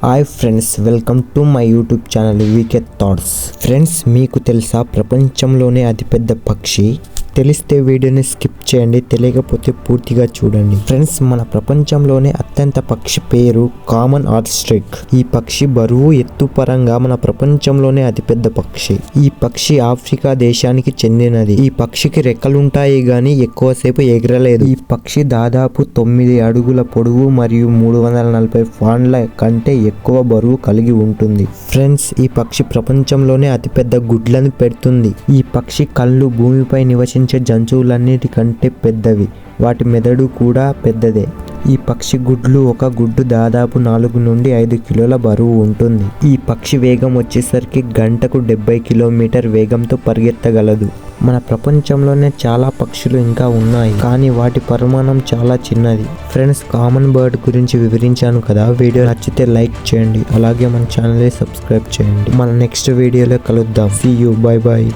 Hi friends, welcome to my YouTube channel VK thoughts. Friends, మీకు తెలుసా ప్రపంచంలోనే అతిపెద్ద పక్షి? తెలిస్తే వీడియోని స్కిప్ చేయండి, తెలియకపోతే పూర్తిగా చూడండి. ఫ్రెండ్స్, మన ప్రపంచంలోనే అత్యంత పక్షి పేరు కామన్ ఆస్ట్రిచ్. ఈ పక్షి బరువు, ఎత్తు పరంగా మన ప్రపంచంలోనే అతిపెద్ద పక్షి. ఈ పక్షి ఆఫ్రికా దేశానికి చెందినది. ఈ పక్షికి రెక్కలుంటాయి గాని ఎక్కువసేపు ఎగరలేదు. ఈ పక్షి దాదాపు 9 అడుగుల పొడవు మరియు 340 పౌండ్ల కంటే ఎక్కువ బరువు కలిగి ఉంటుంది. ఫ్రెండ్స్, ఈ పక్షి ప్రపంచంలోనే అతిపెద్ద గుడ్లను పెడుతుంది. ఈ పక్షి కళ్ళు భూమిపై నివసించే జంతువులన్నిటికంటే పెద్దవి. వాటి మెదడు కూడా పెద్దదే. ఈ పక్షి గుడ్లు, ఒక గుడ్డు దాదాపు 4 నుండి 5 కిలోల బరువు ఉంటుంది. ఈ పక్షి వేగం వచ్చేసరికి గంటకు 70 కిలోమీటర్ వేగంతో పరిగెత్తగలదు. మన ప్రపంచంలోనే చాలా పక్షులు ఇంకా ఉన్నాయి, కానీ వాటి పరిమాణం చాలా చిన్నది. ఫ్రెండ్స్, కామన్ బర్డ్ గురించి వివరించాను కదా. వీడియో నచ్చితే లైక్ చేయండి, అలాగే మన ఛానల్ని సబ్స్క్రైబ్ చేయండి. మన నెక్స్ట్ వీడియోలో కలుద్దాం. See you, bye bye.